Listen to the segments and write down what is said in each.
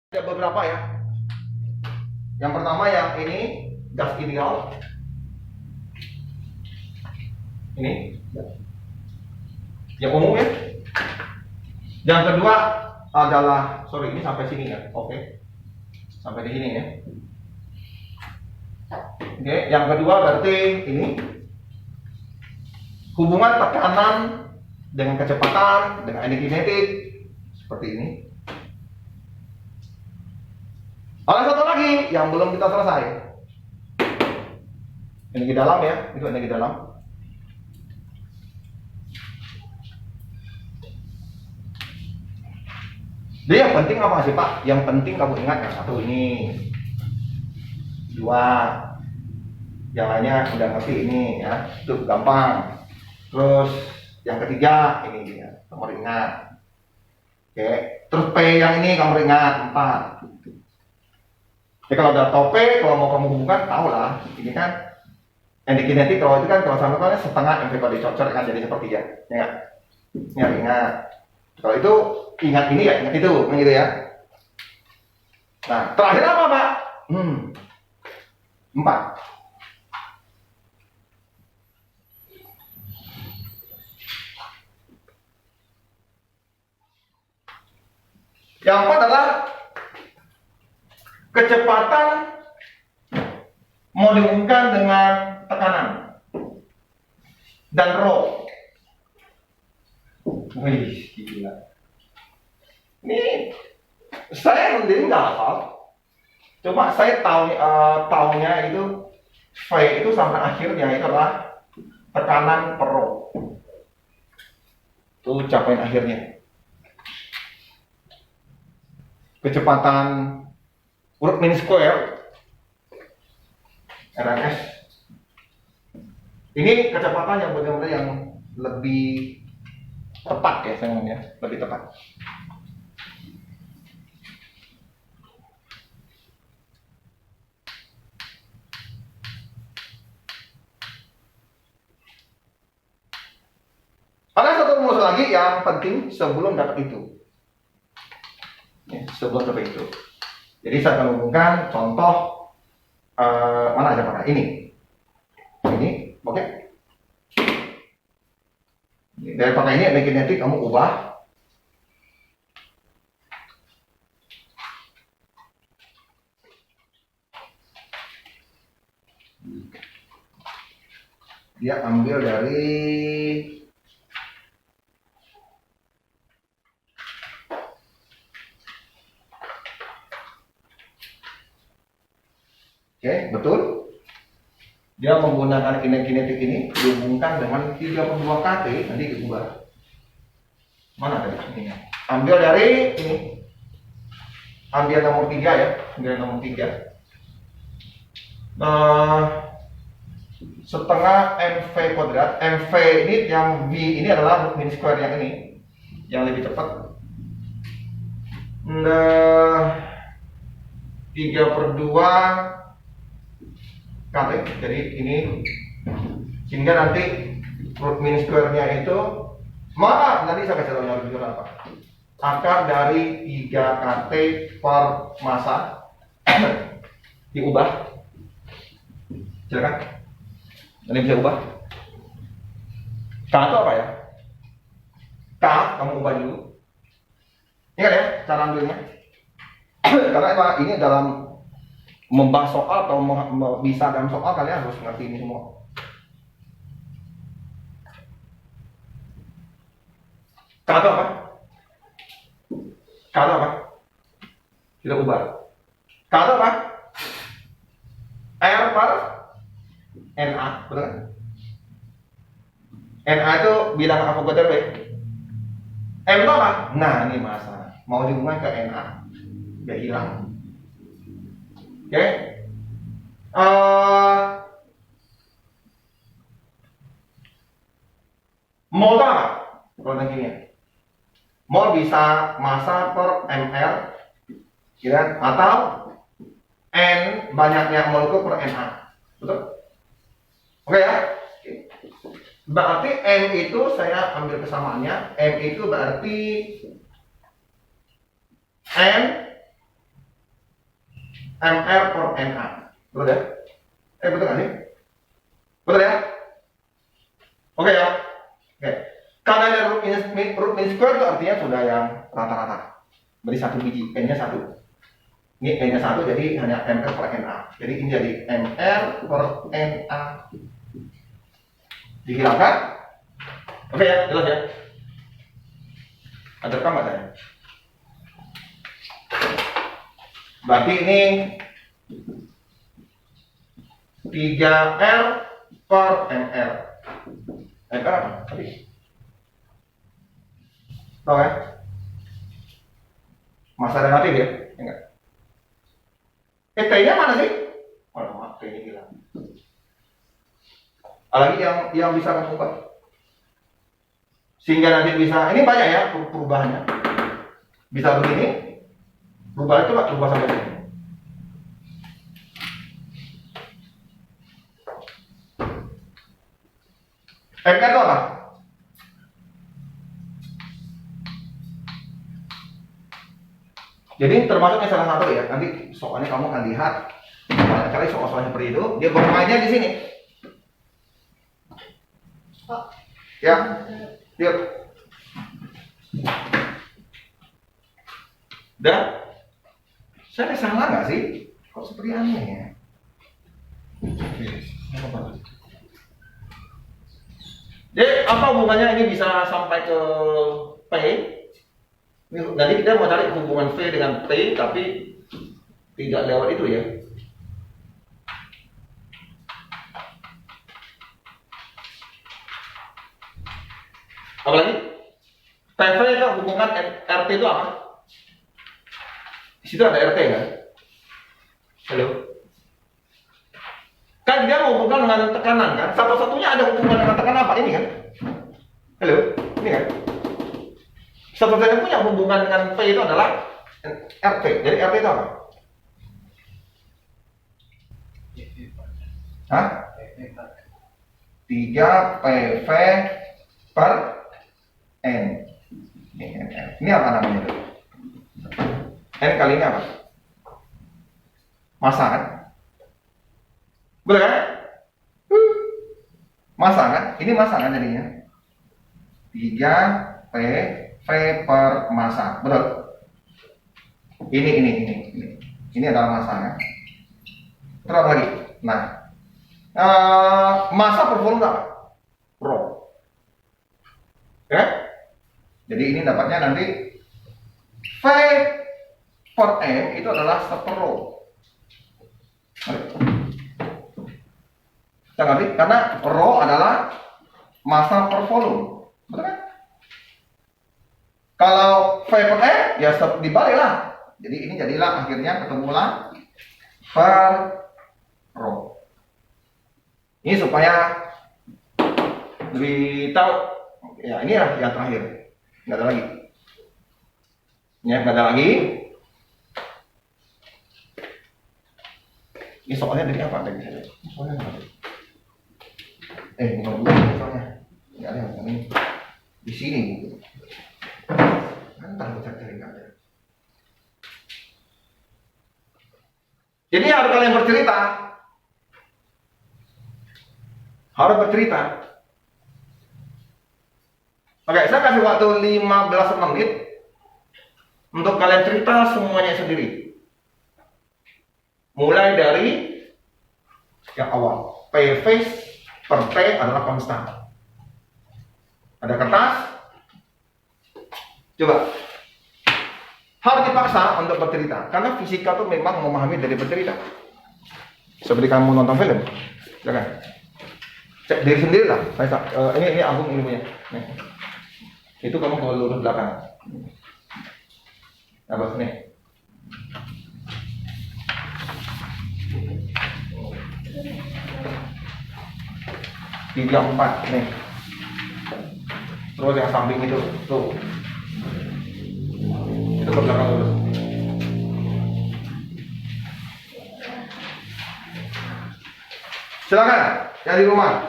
Ada beberapa ya. Yang pertama yang ini gas ideal. Ini yang umum ya. Yang kedua adalah, sorry ini sampai sini ya. Oke. Sampai di sini ya. Oke, yang kedua berarti ini hubungan tekanan dengan kecepatan dengan energi kinetik seperti ini. Ada satu lagi yang belum kita selesai. Energi dalam ya, itu energi dalam. Jadi yang penting apa sih Pak? Yang penting kamu ingat yang satu ini, dua, yang lainnya udah ngerti ini ya, itu gampang. Terus yang ketiga ini dia, kamu ingat. Oke, terus P yang ini kamu ingat 4. Jadi kalau udah tahu P, kalau mau kamu hubungkan, tahu lah. Ini kan energi kinetik, kalau itu kan kalau sama kan setengah mv per dicocor kan jadi seperti ya. Ya, ingat. Kalau itu ingat ini ya, ingat itu, kan gitu ya. Nah, terakhir apa Pak? 4. Yang 4 adalah kecepatan mau dihubungkan dengan tekanan dan rho. Wih, gila. Ini saya sendiri nggak hafal. Cuma saya tahunya itu V itu sampai akhirnya itu adalah tekanan per rho. Itu capaian akhirnya. Kecepatan root mean square RMS. Ini kecepatan yang benar-benar yang lebih tepat ya, saya ngomongnya lebih tepat. Ada satu rumus lagi yang penting sebelum dapat itu. Ya, sebelum dapat itu. Jadi saya akan hubungkan contoh mana aja Pak? Ini, oke? Dari pakai ini energi kinetik kamu ubah. Dia ambil dari oke, betul. Dia menggunakan energi kinetik ini dihubungkan dengan 3/2 kT, nanti diubah. Mana tadi ini? Ambil dari ini. Ambil nomor 3 ya, ambil nomor 3. Setengah mv kuadrat. MV ini yang V ini adalah root mean square yang ini, yang lebih cepat. 3/2 kT, jadi ini sehingga nanti root mean square-nya itu nanti saya kasih tahu jujur apa, akar dari 3 kT per massa diubah, silakan ini bisa ubah. K itu apa ya? K kamu ubah dulu, ingat ya cara ambilnya. Karena ini dalam membahas soal atau bisa dalam soal kalian harus ngerti ini semua. Kata apa? Kata apa? Kita ubah. Kata apa? R per Na, betul kan? Na itu bilangan Avogadro ya. M itu apa? Nah ini masa mau dihubungkan ke Na, biar hilang. Oke, mol itu apa? Kalau begini, mol bisa massa per ml, ya, atau n banyaknya molekul per Na, betul? Oke ya. Berarti m itu saya ambil kesamaannya, m itu berarti n MR per NA. Betul ya? Betul nggak sih? Betul ya? Oke ya? Oke. Karena ada root mean square itu artinya sudah yang rata-rata. Berarti 1 biji, N-nya 1. Ini N-nya 1 jadi hanya MR per NA. Jadi ini jadi MR per NA. Dihilangkan? Oke ya, jelas ya? Ada rekam nggak saya? Berarti ini 3R per MR. MR apa? Tadi? Tahu ya? Masa relatif ya? Enggak. T-nya mana sih? Oh, maaf, T-nya hilang. Lagi yang bisa kamu ubah. Sehingga nanti bisa, ini banyak ya perubahannya. Bisa begini, berubah itu nggak berubah sampai sini. MR itu apa? Jadi termasuknya salah satu ya. Nanti soalnya kamu akan lihat banyak kali soal-soal seperti itu. Dia bermainnya di sini. Ya, yuk. Dan saya salah nggak sih? Kok seperti aneh ya? Jadi apa hubungannya ini bisa sampai ke P? Nanti kita mau cari hubungan V dengan P, tapi tidak lewat itu ya. Apalagi PV itu hubungan RT itu apa? Di situ ada RT kan? Halo? Kan dia menghubungkan dengan tekanan kan? Satu-satunya ada hubungan dengan tekanan apa? Ini kan? Halo? Ini kan? Satu-satunya punya hubungan dengan P itu adalah RT. Jadi RT itu apa? Hah? 3 PV per N. Ini apa namanya itu? N kali ini apa? Massa kan? Betul kan? Massa kan? Ini massa kan jadinya? 3 PV per massa. Betul? Ini adalah massa kan? Terus apa lagi? Nah, massa per volume apa? Rho. Ya? Jadi ini dapatnya nanti V per M itu adalah 1 rho. Kita ngerti? Karena rho adalah massa per volume. Betul kan? Kalau V per M ya dibalik lah. Jadi ini jadilah akhirnya ketemulah per rho. Ini supaya lebih tahu. Ya ini lah yang terakhir. Nggak ada lagi. Ya nggak ada lagi. Ini soalnya dari apa tadi? Soalnya apa? Bukan dulu soalnya. Nggak ada yang ini. Di sini gitu. Ntar kita cari nggak ada. Jadi harus kalian bercerita. Harus bercerita. Oke, saya kasih waktu 15 menit untuk kalian cerita semuanya sendiri. Mulai dari yang awal. PV per T adalah konstan. Ada kertas? Coba. Harus dipaksa untuk bercerita. Karena fisika itu memang memahami dari bercerita. Seperti kamu nonton film. Jangan. Cek diri sendiri lah. Ini album ilmunya. Nih. Itu kamu kalau lurus belakang. Apa nih? Tiga empat nih. Terus yang samping itu tuh. Itu ke belakang lurus. Silakan yang di rumah.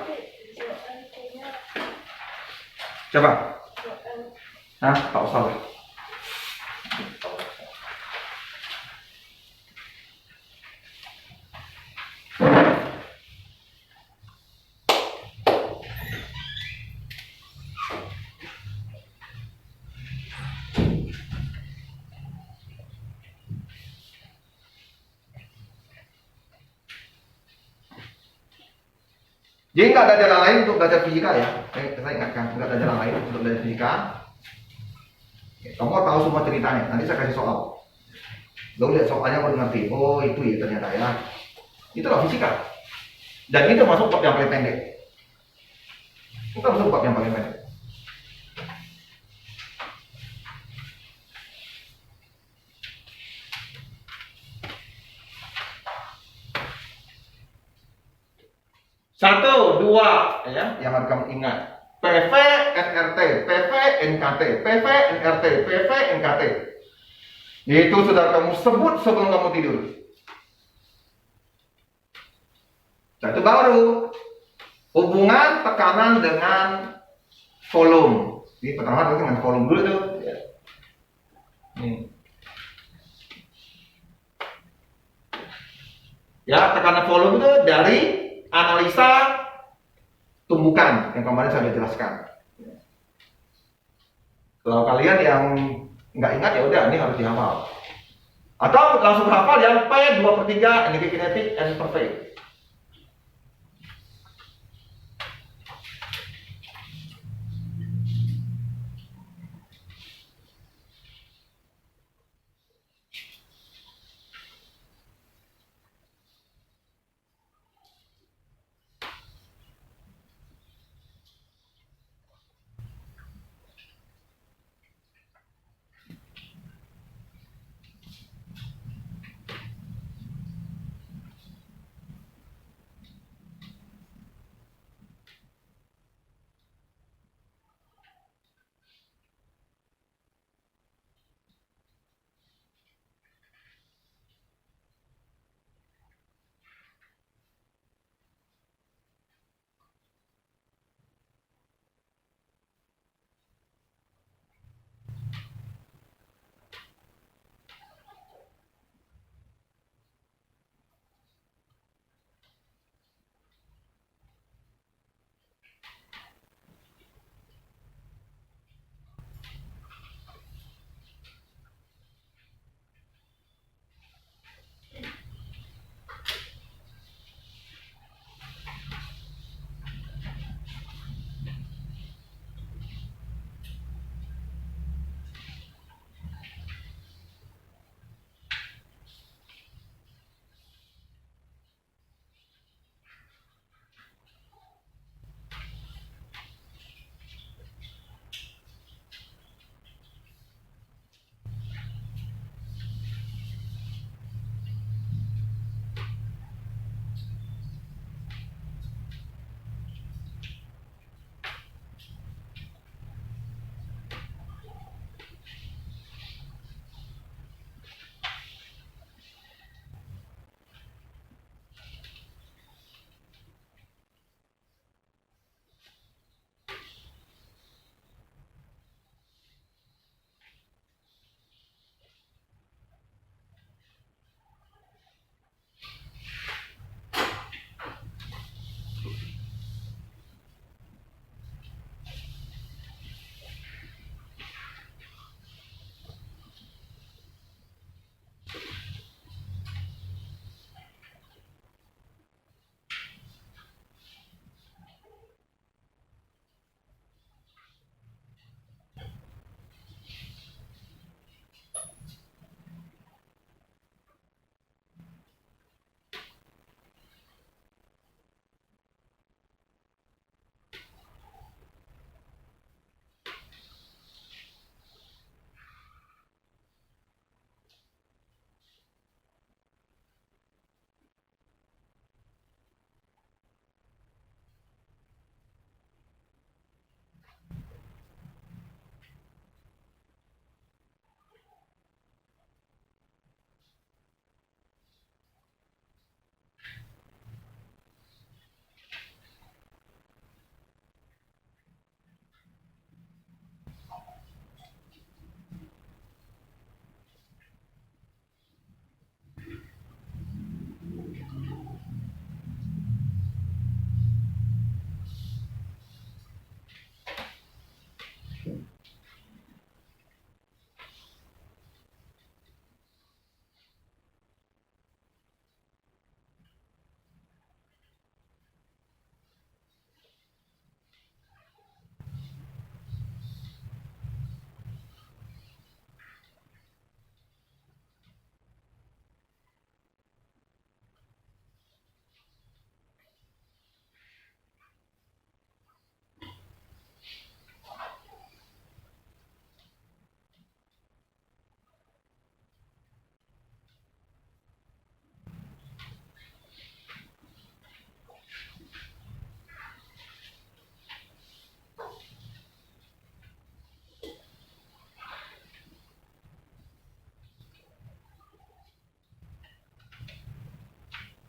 Coba. Hah? Tak usah lah. Jadi nggak ada jalan lain untuk belajar fisika ya. Saya ingatkan, nggak ada jalan lain untuk belajar fisika. Kamu tahu semua ceritanya. Nanti saya kasih soal. Lo lihat soalnya baru ngerti. Oh itu ya ternyata ya. Itulah fisika. Dan itu masuk bab yang paling pendek. Itu masuk bab yang paling pendek. Satu, dua, ya, yang harus kamu ingat. PV, NRT, PV, NKT, PV, NRT, PV, NKT. Itu sudah kamu sebut sebelum kamu tidur. Satu baru, hubungan tekanan dengan volume. Ini pertama dengan volume dulu tuh. Ya, tekanan volume itu dari analisa tumbukan yang kemarin saya sudah jelaskan. Kalau kalian yang nggak ingat ya udah, ini harus dihafal. Atau langsung hafal yang P2/3 energi kinetik N per V.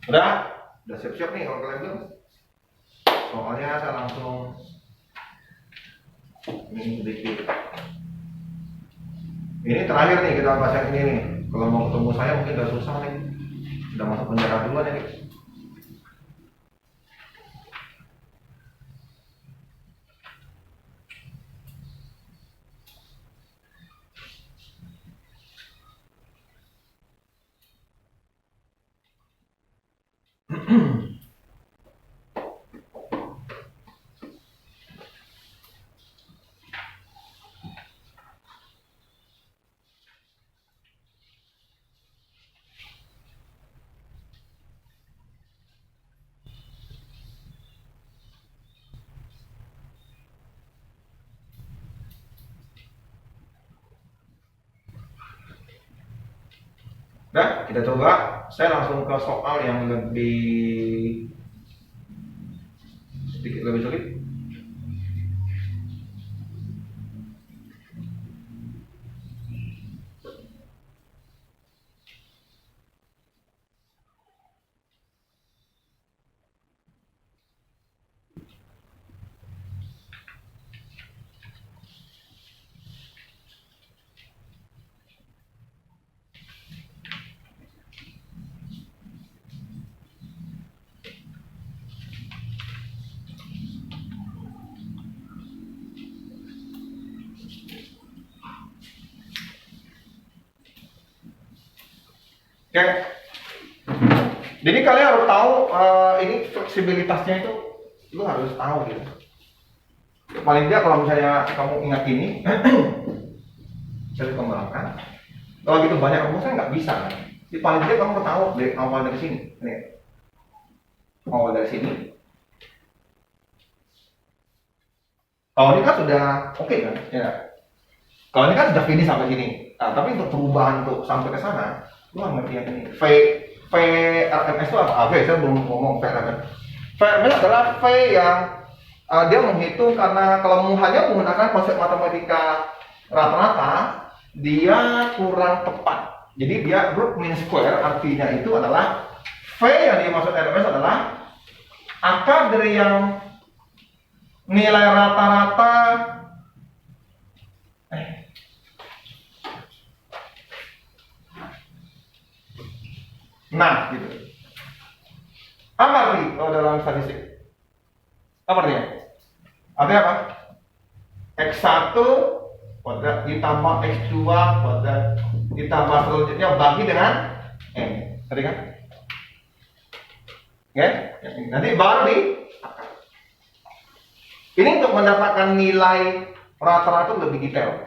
Udah siap-siap nih kalau kalian belum. Soalnya saya langsung ini sedikit. Ini terakhir nih kita bahas yang ini nih. Kalau mau ketemu saya mungkin udah susah nih. Udah masuk penjara duluan ya, guys. Nah, kita coba. Saya langsung ke soal yang sedikit lebih sulit. Oke. Jadi kalian harus tahu ini fleksibilitasnya itu lu harus tahu gitu. Paling tidak kalau misalnya kamu ingat ini, saya kembangkan. Kalau gitu banyak rumusnya nggak bisa. Kan? Jadi paling tidak kamu tahu dari awal dari sini. Nih. Awal dari sini. Kalau ini kan sudah oke kan? Ya. Kalau ini kan sudah finish sampai sini. Nah, tapi untuk perubahan untuk sampai ke sana, lu harus ngerti yang ini. VRMS itu apa? Oke, saya belum ngomong VRMS. VRMS adalah V yang dia menghitung karena kalau hanya menggunakan konsep matematika rata-rata, dia kurang tepat. Jadi dia root mean square artinya itu adalah V yang dimaksud RMS adalah akar dari yang nilai rata-rata nah gitu. Apa arti kalau dalam statistik? Apa artinya? Artinya apa? X1 kuadrat ditambah X2 kuadrat ditambah selanjutnya bagi dengan N. Tadi kan? Oke? Nanti baru di ini untuk mendapatkan nilai rata-rata lebih detail.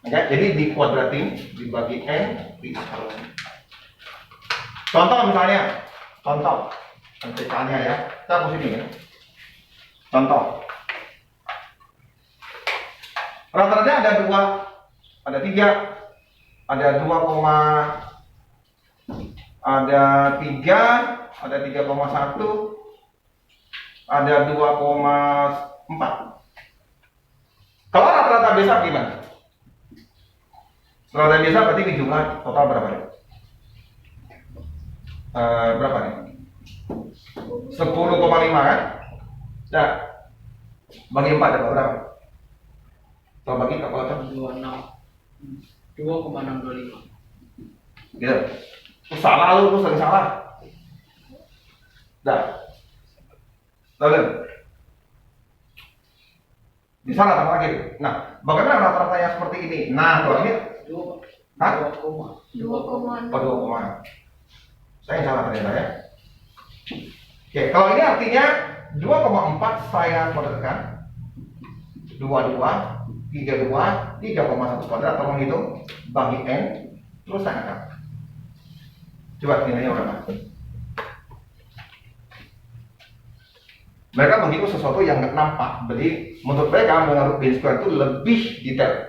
Oke, jadi dikuadratin dibagi N diakali. Contoh misalnya, misalnya ya, kita hapus ini ya. Contoh, rata-rata ada 2, ada 3, ada 2, ada 3, ada 3,1, ada 2,4. Kalau rata-rata biasa gimana? Rata-rata biasa berarti ini jumlah total berapa nih? Berapa nih? 10,5 kan? Nah, bagi 4 dapat berapa? Kalau bagi kalkulator 2,625. gitu. Salah lu sering salah. Dah. Lalu di sana tambah lagi. Nah, bagaimana rata-rata yang seperti ini? Nah, kalau ini 2,2. Saya yang salah ternyata ya. Oke, kalau ini artinya 2,4 saya kuadratkan 22, 32, 3,1 kuadrat, tolong hitung bagi N, terus saya angkat. Coba nilainya berapa? Mereka menghitung sesuatu yang nggak nampak. Jadi menurut mereka menurut mean square itu lebih detail.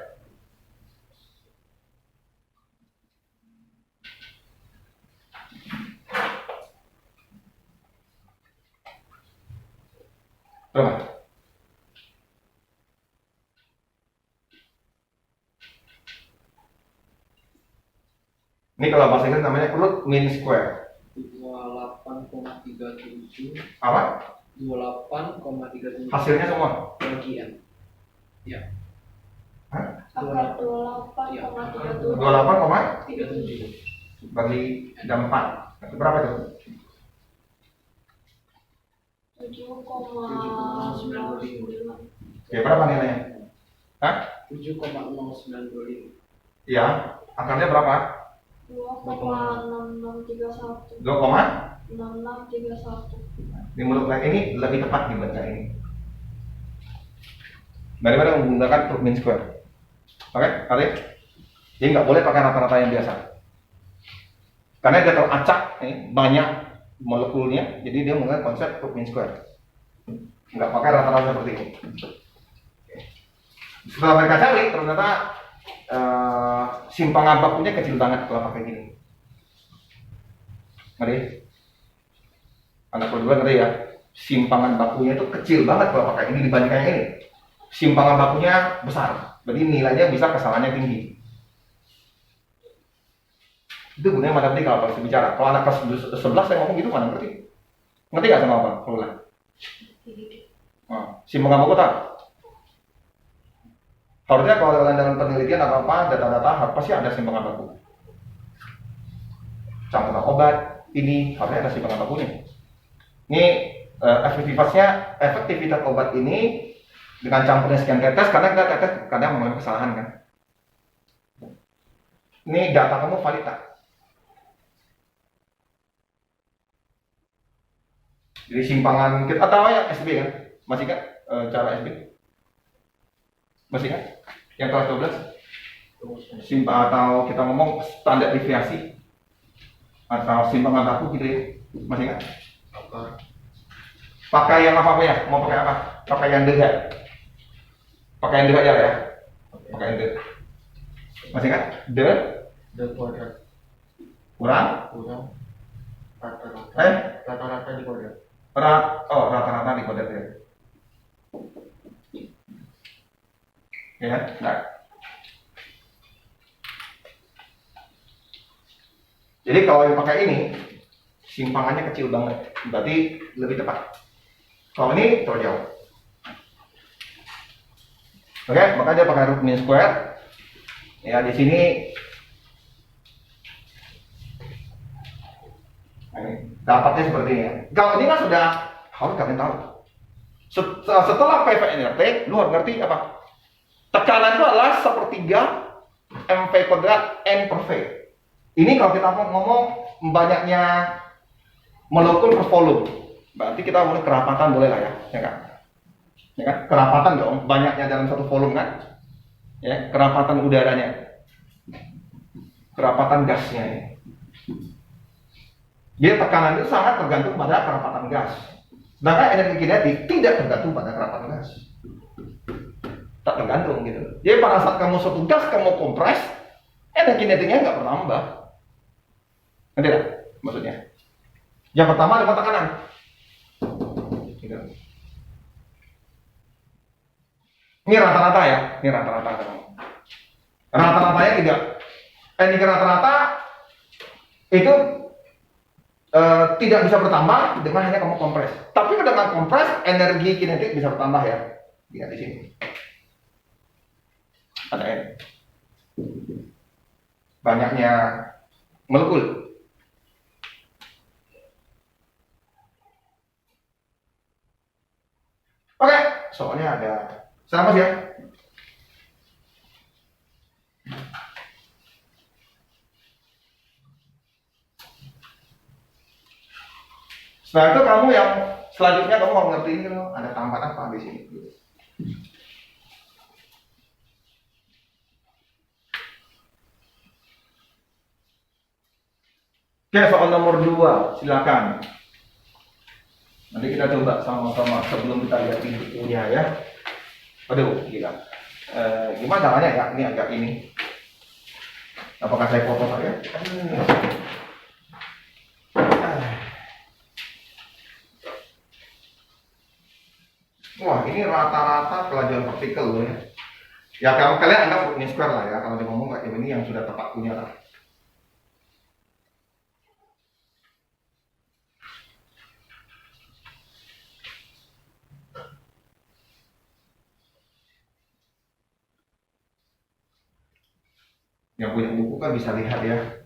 Berapa? Ini kalau bahasa Inggris namanya root mean square. 28,37. Apa? 28,37. Hasilnya semua? Bagi N. Ya. Hah? Akar 28,37. 28,37 bagi 4. Berapa itu? 7,9. Ya berapa nilainya? Hah? 7,0925. Iya. Akarnya berapa? 2,6631. 2,6631. 6631. Di mulut ini lebih tepat dibaca ini. Daripada menggunakan root mean square. Oke, Ari? Jadi nggak boleh pakai rata-rata yang biasa. Karena dia teracak, banyak molekulnya, jadi dia menggunakan konsep root mean square. Nggak pakai rata-rata seperti ini. Setelah mereka cari, ternyata simpangan bakunya kecil banget kalau pakai gini. Ngeri? Anak berdua ngeri ya? Simpangan bakunya itu kecil banget kalau pakai ini dibandingkan yang ini. Simpangan bakunya besar, jadi nilainya bisa kesalahannya tinggi. Itu gunanya matematika kalau saya bicara. Kalau anak kelas 11 saya ngomong gitu mana ngerti? Ngerti nggak sama apa? Ulang. Simpangan baku tak? Harusnya kalau kalian dalam penelitian apa data-data pasti ada simpangan baku. Campuran obat ini harusnya ada simpangan bakunya. Ini efektivitas obat ini dengan campurnya sekian tetes, karena kita tetes kadang mengalami kesalahan kan. Ini data kamu valid tak? Jadi simpangan kita tahu ya SB kan? Masih kan cara SB? Masih kan? Yang kelas 12? Simpang atau kita ngomong standar deviasi atau simpangan baku gitu ya? Masih kan? Pakai yang apa ya? Mau pakai apa? Pakai yang dega. Pakai yang dega aja ya? Pakai yang dega. Masih kan? D kuadrat. Kurang? Rata-rata. Rata-rata di kuadrat. Rata-rata di kode ya. Ya, nah. Jadi kalau dipakai ini, simpangannya kecil banget, berarti lebih tepat. Kalau ini terlalu jauh. Oke, maka dia pakai root mean square. Ya, di sini dapatnya seperti ini. Kalau ini kan sudah harus kalian tahu. Setelah PVNRT, lu harus ngerti apa? Tekanan itu adalah sepertiga mv kuadrat n per v. Ini kalau kita ngomong banyaknya molekul per volume, berarti kita boleh kerapatan boleh lah ya, ya kan? Ya kan? Kerapatan dong, banyaknya dalam satu volume kan? Ya, kerapatan udaranya, kerapatan gasnya. Ya. Jadi tekanan itu sangat tergantung pada kerapatan gas. Sedangkan energi kinetik tidak tergantung pada kerapatan gas. Tak tergantung gitu. Jadi pada saat kamu suatu gas kamu kompres, energi kinetiknya nggak bertambah. Ngerti tak? Maksudnya. Yang pertama dengan tekanan. Gitu. Ini rata-rata ya, ini rata-rata. Rata-ratanya tidak. Energi rata-rata itu tidak bisa bertambah dengan hanya kamu kompres. Tapi dengan kompres energi kinetik bisa bertambah ya. Lihat di sini. Ada N. Banyaknya molekul. Oke, soalnya ada. Sama sih ya. Setelah itu kamu yang selanjutnya kamu mau ngerti ini ada tambahan apa di sini. Oke, soal nomor 2, silakan. Nanti kita coba sama-sama sebelum kita lihat di bukunya ya. Aduh, gila. Gimana caranya ya? Ini agak ini. Apakah saya foto saya? Wah, ini rata-rata pelajaran partikel loh ya. Ya kalau kalian anggap ini square lah ya. Kalau dia ngomong kayak ini yang sudah tepat punya lah. Yang punya buku kan bisa lihat ya.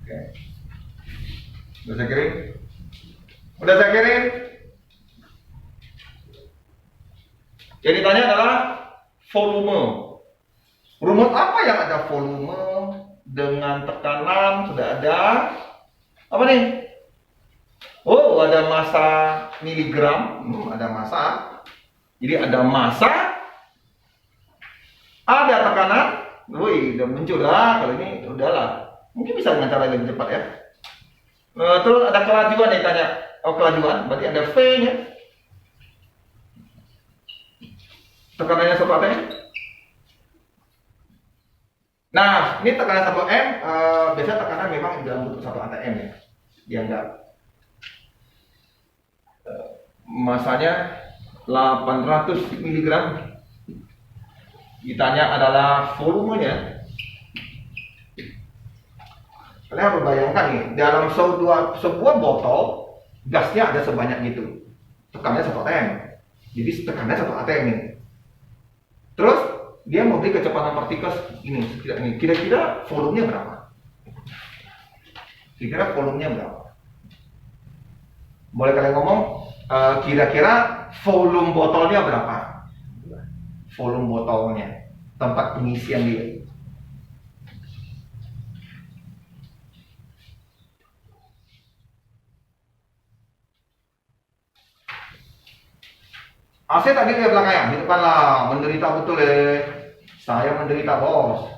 Oke. Udah saya kirim? Udah saya kirim? Yang ditanya adalah volume. Rumus apa yang ada volume dengan tekanan sudah ada? Apa nih? Oh, ada massa miligram, ada massa. Jadi ada massa, ada tekanan. Wih, udah muncul lah. Kalau ini udahlah. Mungkin bisa dengan cara lebih cepat ya. Terus ada kelajuan nih tanya. Oh, kelajuan, berarti ada V-nya. Tekanannya 1 atm. Nah, ini tekanan 1 m. Biasanya tekanan memang dalam bentuk 1 atm ya. Dia enggak. Masanya 800 mg. Ditanya adalah volumenya. Kalian harus bayangkan nih, dalam sebuah botol gasnya ada sebanyak gitu. Tekanannya 1 atm. Jadi tekanannya 1 atm nih. Terus dia memberi kecepatan partikel ini. Kira-kira volumenya berapa? Kira-kira volumenya berapa? Boleh kalian ngomong kira-kira volume botolnya berapa? Volume botolnya, tempat pengisian dia. AC tadi dia bilang ya, itu kan lah menderita betul saya menderita bos.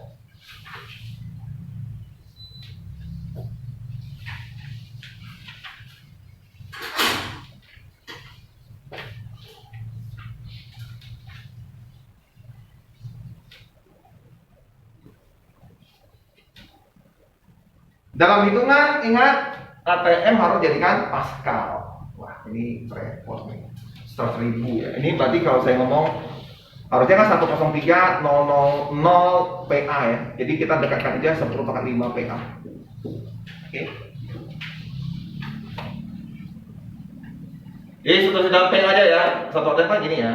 Dalam hitungan ingat ATM harus jadikan Pascal. Wah ini repot nih. 100.000 ya. Ini berarti kalau saya ngomong harusnya kan 103.000 PA ya. Jadi kita dekatkan aja 10 pangkat 5 PA. Oke. Jadi sudah PA aja ya. Satu atm kan gini ya.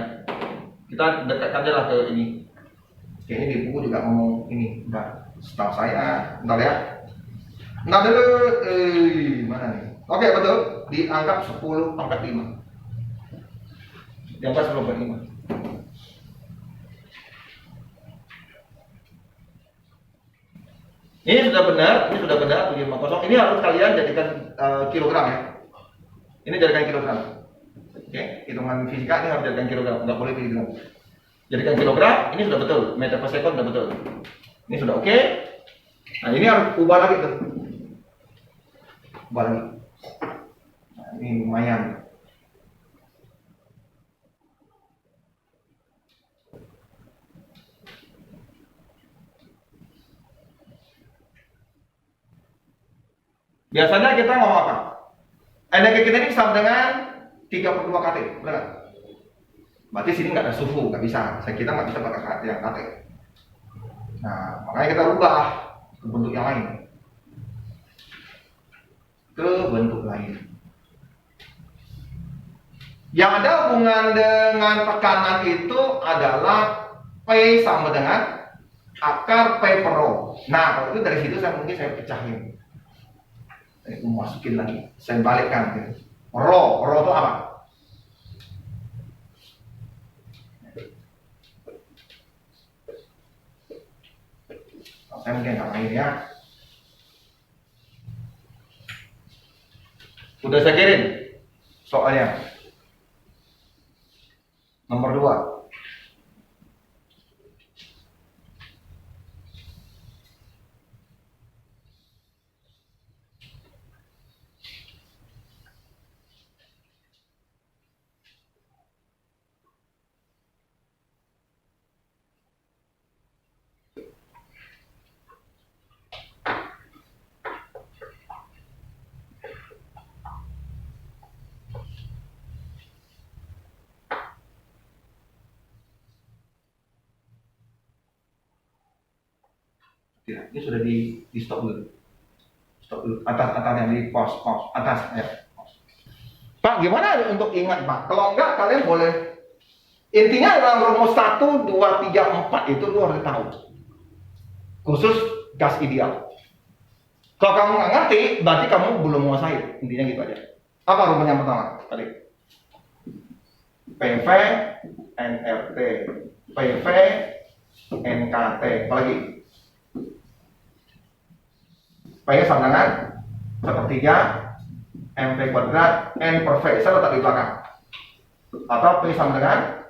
Kita dekatkan aja lah ke ini. Oke, ini di buku juga ngomong ini. Enggak. Setahu saya, bentar ya. Nah dulu, mana nih? Oke betul, dianggap 10 pangkat 5. Dianggap 10 pangkat 5. Ini sudah benar 750. Ini harus kalian jadikan kilogram ya. Ini jadikan kilogram. Oke, hitungan fisika ini harus jadikan kilogram, nggak boleh kilogram. Jadikan kilogram, ini sudah betul, meter per second sudah betul. Ini sudah oke. Nah ini harus ubah lagi tuh. Ubah lagi. Nah, ini lumayan. Biasanya kita ngomong apa? Energi kita ini sama dengan 32 kT, benar nggak? Berarti sini nggak ada suhu, nggak bisa. Kita nggak bisa pakai yang kT. Nah, makanya kita rubah ke bentuk yang lain. Ke bentuk lain. Yang ada hubungan dengan tekanan itu adalah P sama dengan akar P per rho. Nah, kalau itu dari situ mungkin saya pecahin. Saya masukin lagi, saya balikkan gitu. Rho itu apa? Saya mungkin nggak main ya. Udah saya kirim soalnya. Nomor 2. Tidak, ini sudah di stop dulu. Stop dulu. Atasnya di pause, atas ya. Pak, gimana untuk ingat Pak? Kalau enggak kalian boleh. Intinya dalam rumus 1, 2, 3, 4 itu lu harus tahu. Khusus gas ideal. Kalau kamu nggak ngerti, berarti kamu belum menguasai. Intinya gitu aja. Apa rumus yang pertama? Tadi. PV, NRT, PV, NKT. Apalagi? P sama dengan sepertiga MP kuadrat N per V. Saya letak di belakang. Atau P sama dengan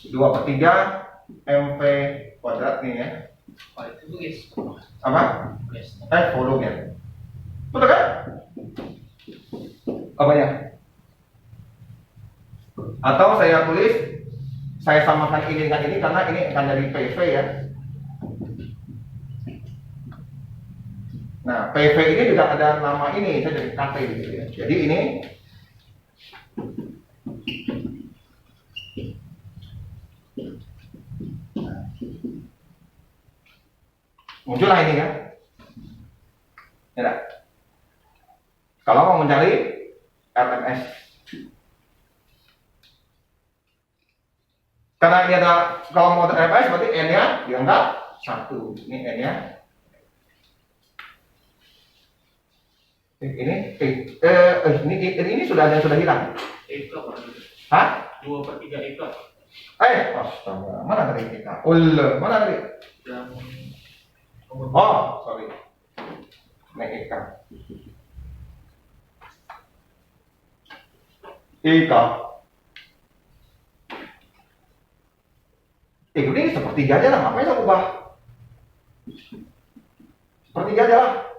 2/3 MP kuadrat nih ya. Oh, itu guys. Apa? Guys. Volume ya. Betul kan? Apanya? Atau saya tulis, saya samakan ini dengan ini karena ini akan jadi PV ya. Nah, PV ini juga ada nama ini, saya jadi KT gitu ya. Jadi ini muncullah ini kan. Ya. Kalau mau mencari RMS, karena ini ada, kalau mau RMS berarti N-nya dianggap 1. Ini N-nya. Ini sudah ada yang sudah hilang. Eka Pak. Hah? 2/3 Eka. Astaga, mana tadi kita? Mana tadi? Yang Oh, sorry. Naik Eka. Ini sepertiga aja lah, ngapain saya ubah? Sepertiga aja lah.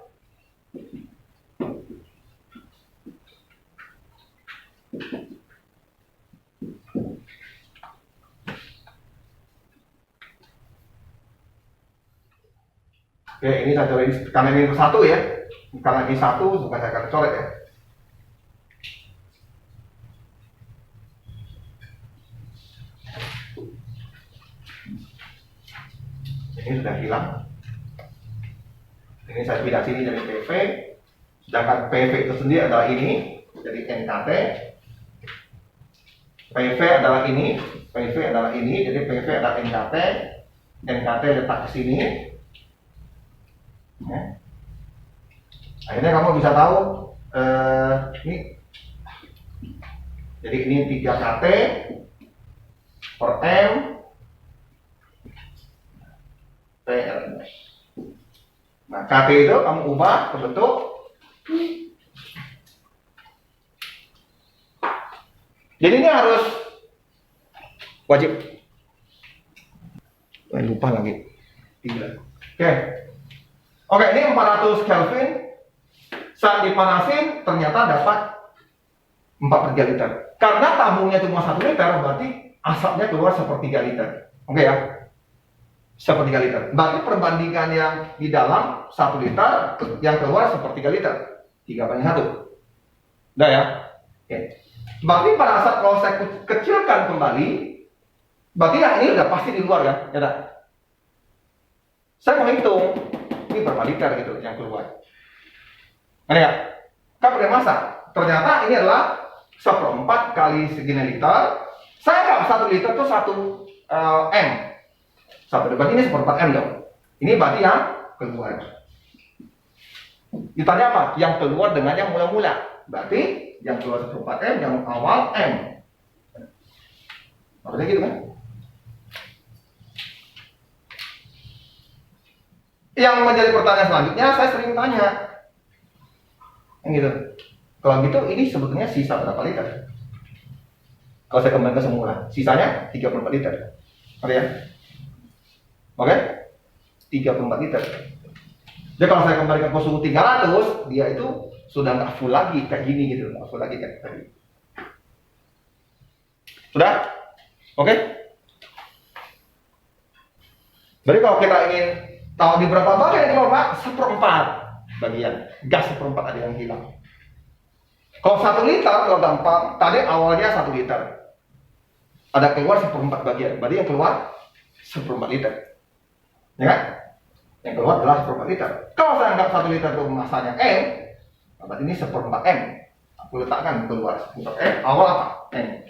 Oke, ini saya coret karena ini satu ya. Karena ini satu, bukan saya akan coret ya. Ini sudah hilang. Ini saya pindah sini dari PV. Sedangkan PV itu sendiri adalah ini, jadi NKT. PV adalah ini, PV adalah ini, jadi PV adalah NKT. NKT letak ke sini. Ya. Akhirnya kamu bisa tahu ini. Jadi ini 3 KT per M PRMS. Nah, KT itu kamu ubah ke bentuk jadi ini harus wajib. Lupa lagi. Oke, ini 400 Kelvin. Saat dipanasin ternyata dapat 4/3 liter. Karena tabungnya cuma 1 liter, berarti asapnya keluar 1/3 liter. Oke ya? 1/3 liter. Berarti perbandingan yang di dalam 1 liter, yang keluar 1/3 liter. 3/1. Udah ya? Oke. Berarti pada saat kalau saya kecilkan kembali, berarti yang ini udah pasti di luar kan? Ya tak? Saya mau hitung ini berapa liter gitu yang keluar. Nah ya, kan pakai massa. Ternyata ini adalah 1/4 kali segini liter. Saya nggak 1 liter tuh 1 M. Berarti ini 1/4 M dong. Ini berarti yang keluar. Ditanya apa? Yang keluar dengan yang mula-mula. Berarti yang keluar 1/4 M, yang awal M. Maksudnya gitu kan? Yang menjadi pertanyaan selanjutnya, saya sering tanya. Yang gitu. Kalau gitu, ini sebetulnya sisa berapa liter? Kalau saya kembali ke semula, sisanya 34 liter. Oke ya? Oke? 34 liter. Jadi kalau saya kembalikan ke suhu 300, dia itu sudah nggak full lagi kayak gini gitu, nggak full lagi kayak tadi. Sudah? Oke? Jadi kalau kita ingin tahu di berapa bagian keluar Pak? 1/4 bagian. Gas 1/4 ada yang hilang. Kalau 1 liter, kalau gampang, tadi awalnya 1 liter. Ada keluar 1/4 bagian. Berarti yang keluar 1/4 liter. Ya kan? Yang keluar adalah 1/4 liter. Kalau saya anggap 1 liter itu masanya M, berarti ini 1/4 M. Aku letakkan keluar 1/4 M, awal apa? M.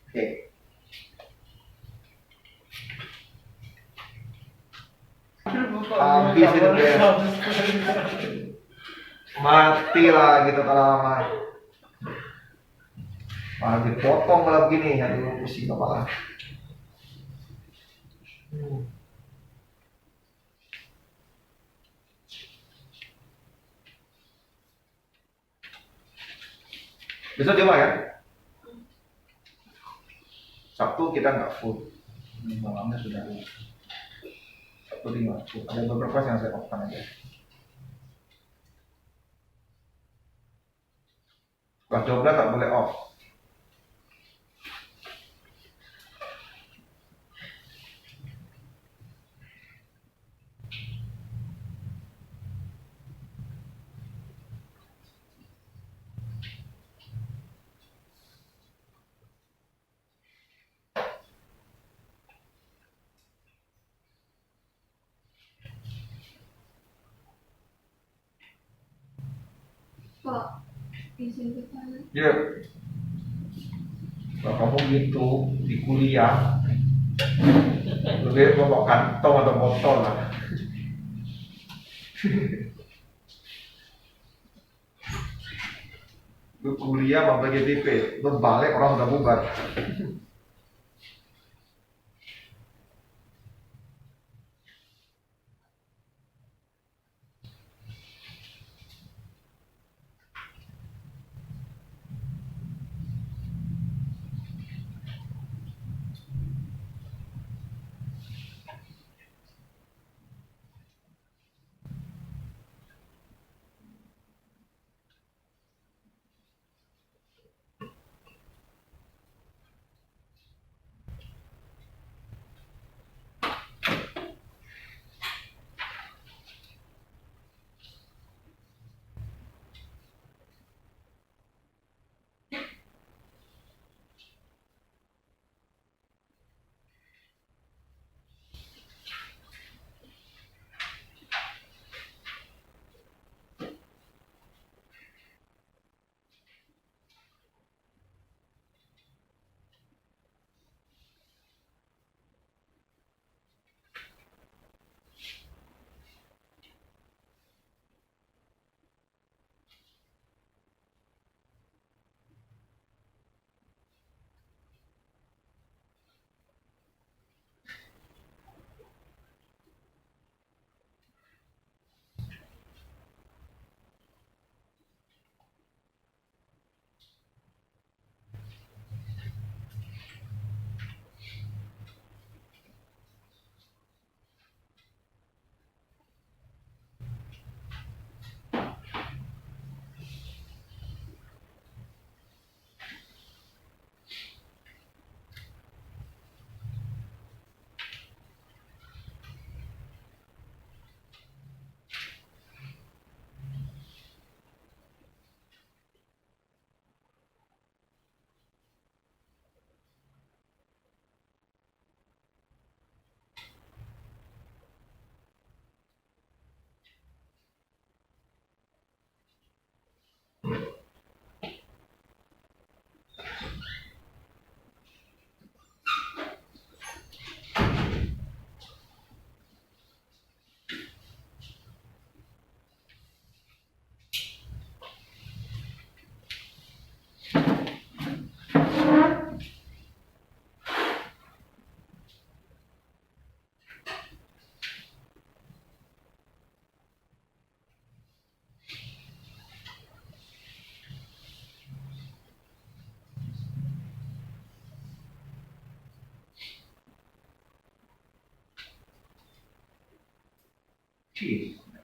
Oke. Habis itu guys. Mati lah gitu kalau lama. Malah dipotong malah begini, aduh pusing kepala. Besok coba ya. Sabtu kita nggak full. Ini malamnya sudah Sabtu 5 full. Ada beberapa yang saya off-kan aja. Kelas 12 tak boleh off. Pak, izin bertanya. Ya. Kalau kamu gitu di kuliah, lebih bawa kantong atau botol lah. Lu kuliah membagi TP, lu balik orang udah bubar.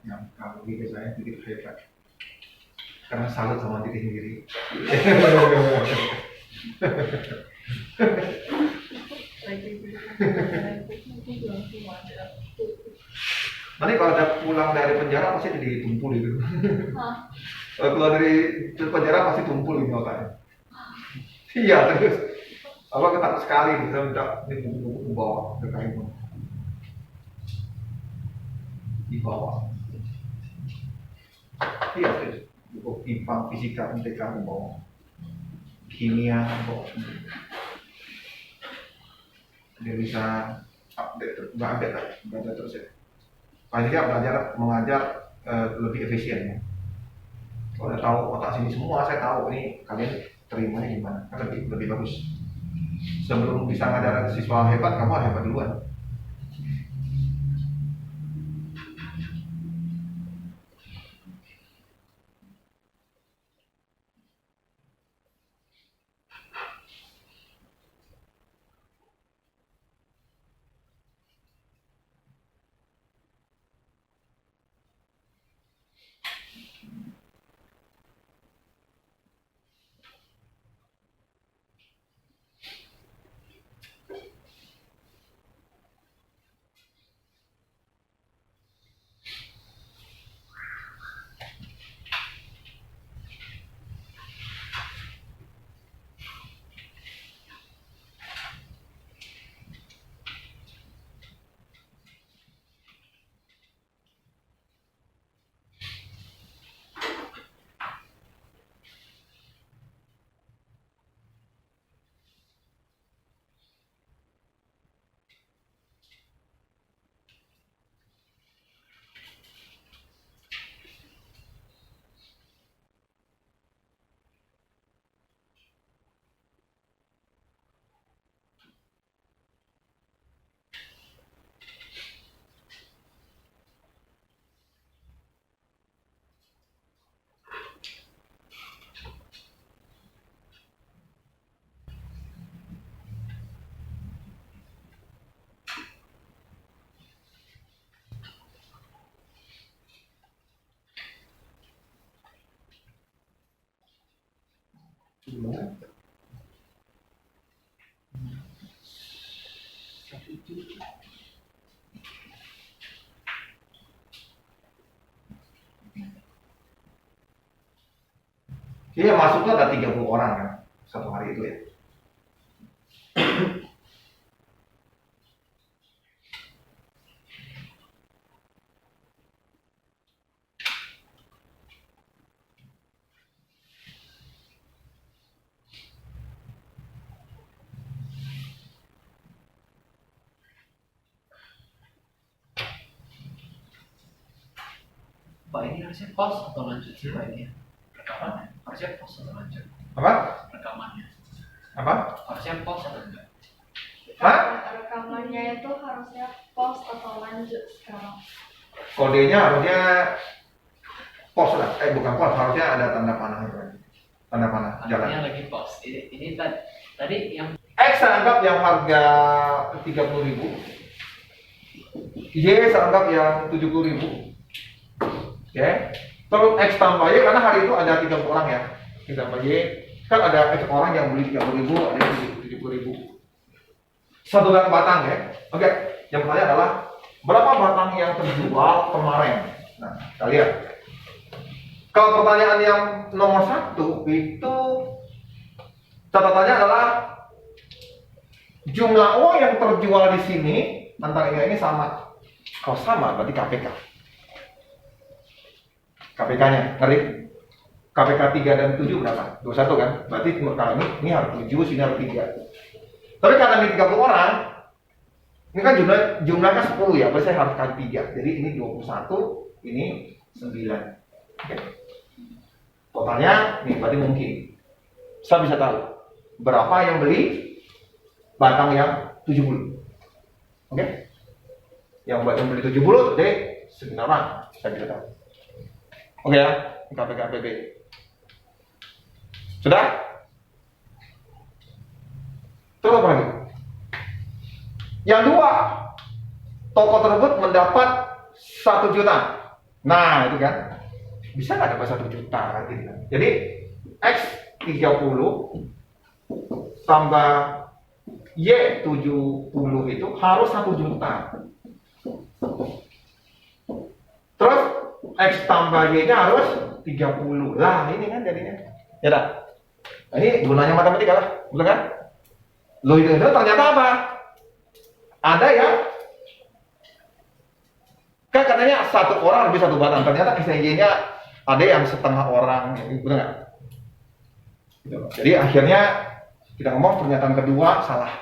Yang kalau gitu saya sedikit hebat karena salut sama diri sendiri. Nanti kalau ada pulang dari penjara pasti ditumpul gitu. Kalau keluar dari penjara pasti tumpul gitu makanya. Iya terus. Apa ketat sekali bisa minta ini buku bawa ke kayu. di bawah. Iya, cukup IPA, fisika, MTK di bawah. Kimia di bawah. Dia bisa update, nggak update lagi, belajar terus ya. Paling tidak belajar mengajar lebih efisien ya. Kalau udah tahu otak sini semua, saya tahu ini kalian terimanya gimana, kan lebih bagus. Sebelum bisa ngajar siswa hebat, kamu harus hebat duluan. Jadi yang masuk tuh ada 30 orang kan, satu hari itu ya. Pak ini harusnya pause atau lanjut sih Pak ini? Rekamannya harusnya pause atau lanjut? Apa? Rekamannya Apa? harusnya pause atau enggak? Hah? Rekamannya itu harusnya pause atau lanjut sekarang. Kodenya harusnya pause lah, bukan pause, harusnya ada tanda panah itu kan. Tanda panah jalan. Artinya lagi pause. Ini tadi yang X saya anggap yang harga 30.000, Y saya anggap yang 70.000. Oke, terus X tambah Y karena hari itu ada 30 orang ya. X tambah Y kan ada X orang yang beli 30.000, ada yang beli 70.000. Satu batang ya. Oke, yang pertanyaan adalah berapa batang yang terjual kemarin? Nah, kita lihat. Kalau pertanyaan yang nomor 1 itu catatannya adalah jumlah uang yang terjual di sini antara ini sama. Kalau sama berarti KPK. KPK-nya, ngerti? KPK 3 dan 7 berapa? 21 kan? Berarti kalau ini harus 7, sini harus 3. Tapi karena ini 30 orang, ini kan jumlahnya 10 ya, berarti saya harus kali 3. Jadi ini 21, ini 9. Oke. Totalnya, nih berarti mungkin. Saya bisa tahu berapa yang beli batang yang 70. Oke? Yang beli 70, jadi 9 orang, saya bisa tahu. Oke ya, KPK PB. Sudah? Terus apa lagi? Yang 2, toko tersebut mendapat 1 juta. Nah, itu kan bisa nggak dapat 1 juta gitu kan? Jadi X 30 tambah Y 70 itu harus 1 juta. Terus X tambah Y nya harus 30. Lah ini kan jadinya. Ya dah. Nah, ini gunanya matematika lah, betul kan? Lo itu ternyata apa? Ada yang Kan katanya satu orang lebih satu batang, ternyata XY-nya ada yang setengah orang, benar nggak? Gitu. Jadi akhirnya kita ngomong pernyataan kedua salah.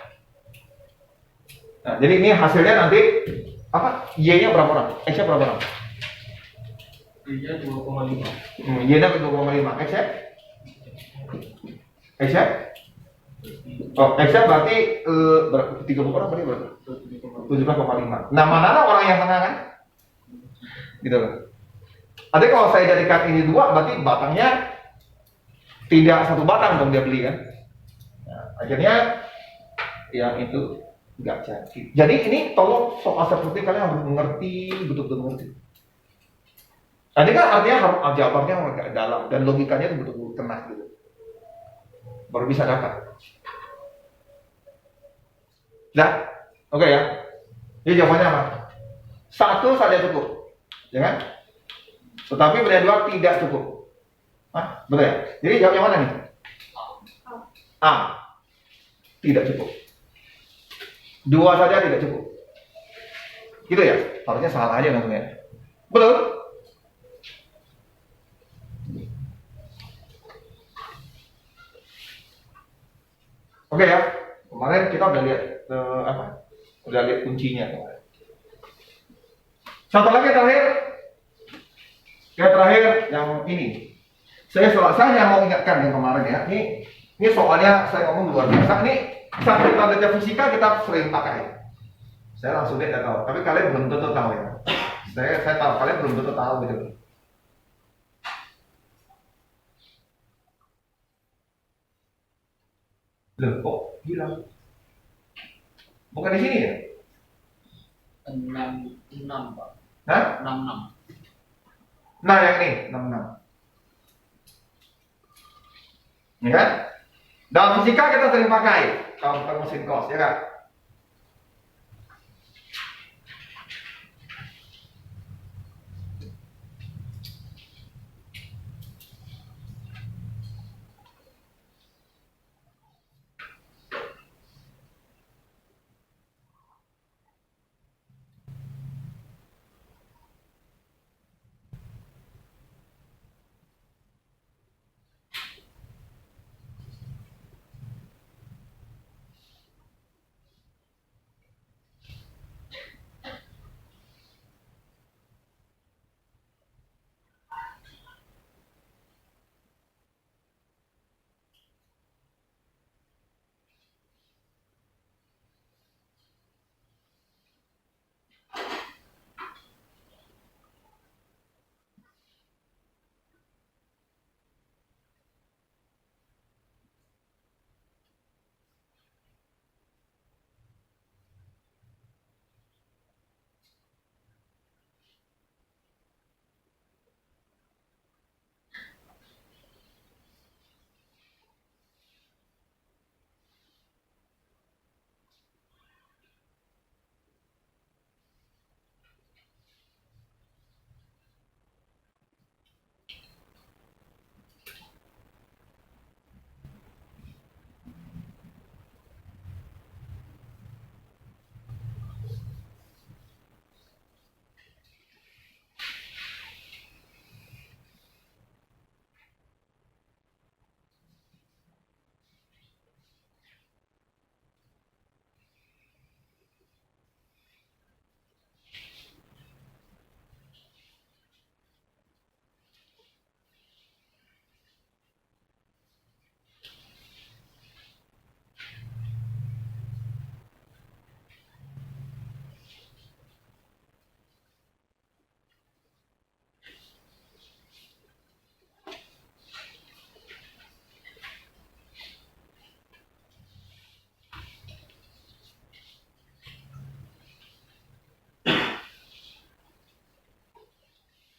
Nah, jadi ini hasilnya nanti apa? Y-nya berapa orang? X-nya berapa orang? Y-nya 2,5. Y-nya 2,5. X-nya? X-nya? Oh, X-nya berarti 30 orang berarti berapa? 17,5. Nah, mana orang yang tengah kan? Gitu loh. Artinya kalau saya jadikan ini 2, berarti batangnya tidak satu batang dong dia beli kan? Nah, akhirnya yang itu nggak jadi. Jadi ini tolong soal seperti kalian harus mengerti, betul-betul mengerti. Nah, ini kan artinya harus aljabarnya agak dalam dan logikanya itu betul-betul kena gitu. Baru bisa dapat. Nah, oke ya. Jadi jawabannya apa? 1 saja cukup. Ya kan? Tetapi benda 2 tidak cukup. Hah? Betul ya? Jadi jawab yang mana nih? A. Tidak cukup. 2 saja tidak cukup. Gitu ya? Harusnya salah aja langsung ya. Betul? Oke ya. Kemarin kita udah lihat Udah lihat kuncinya kemarin. Satu lagi terakhir. Yang terakhir yang ini. Saya mau ingatkan yang kemarin ya. Ini soalnya saya ngomong luar biasa. Ini saat kita belajar fisika kita sering pakai. Saya langsung lihat tahu. Tapi kalian belum tentu tahu ya. Saya tahu kalian belum tentu tahu gitu. Loh, kok hilang? Bukan di sini ya? 6, Pak. Hah? 66. Nah, yang ini 66. Ya kan? Dalam fisika kita sering pakai kalau kita mesin kos, ya kan?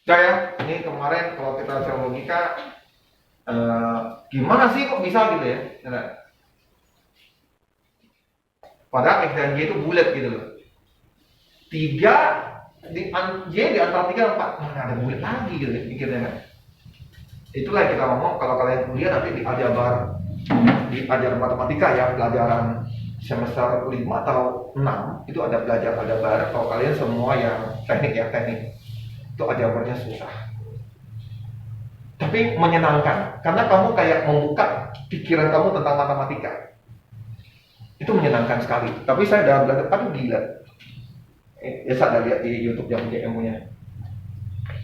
Nah ya, ini kemarin kalau kita secara logika gimana sih kok bisa gitu ya? Nah, padahal X dan Y itu bulat gitu loh. 3 Y di antara 3 dan 4 mana ada bulat lagi gitu ya, pikirnya kan. Itulah kita ngomong kalau kalian kuliah nanti di ajaran matematika ya, pelajaran semester 5 atau 6 itu ada belajar aljabar. Kalau kalian semua yang teknik itu aljabarnya susah. Tapi menyenangkan karena kamu kayak membuka pikiran kamu tentang matematika. Itu menyenangkan sekali. Tapi saya udah belajar, aduh gila. Ya saya udah lihat di YouTube yang punya ilmunya.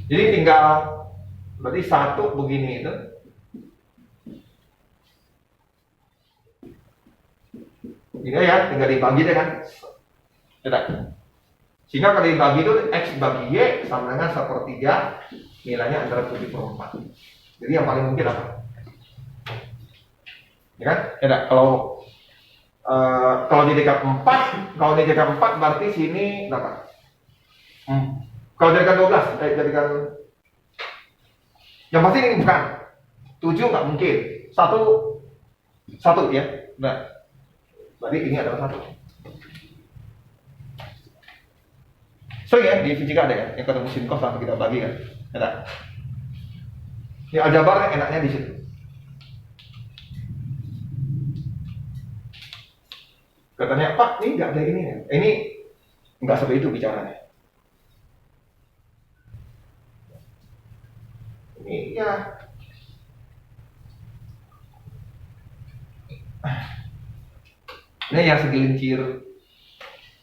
Jadi tinggal berarti satu begini itu. Ini ya, tinggal dibagi deh kan. Tidak. Sehingga kalau dibagi itu X bagi Y sama dengan 1/3, nilainya antara 7/4. Jadi yang paling mungkin apa? Ya kan? Tidak. Kalau dijadikan 4 berarti sini berapa? Kalau jadikan 12, jadikan yang pasti ini bukan 7 nggak mungkin. Satu ya. Nah, berarti ini adalah 1. So ya, di fisika ada ya, yang ketemu sin cos sampai kita bagi kan. Ada. Ini aljabar enaknya di situ. Katanya, Pak, ini nggak ada ini ya. Ini nggak seperti itu bicaranya. Ini ya. Ini yang segelincir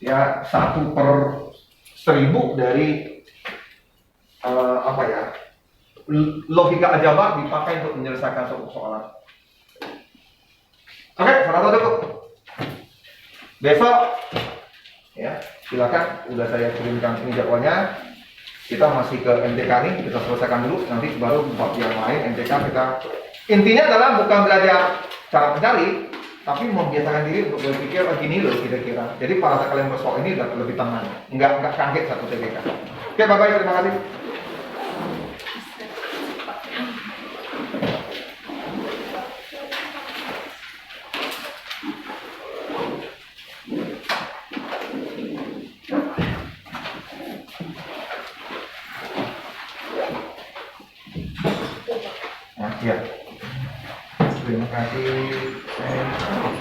ya 1/1000 dari logika aljabar dipakai untuk menyelesaikan suatu persoalan. Oke, salah satu tuh. Besok ya silakan, udah saya kirimkan ini jadwalnya. Kita masih ke MTK nih, kita selesaikan dulu, nanti baru bab yang lain MTK kita. Intinya adalah bukan belajar cara mencari, tapi membiasakan diri untuk berpikir gini loh kira-kira. Jadi pada saat kalian bersoal ini udah lebih tenang, nggak kaget satu TBK. Oke, bye-bye, terima kasih. Nah, ya. Terima kasih.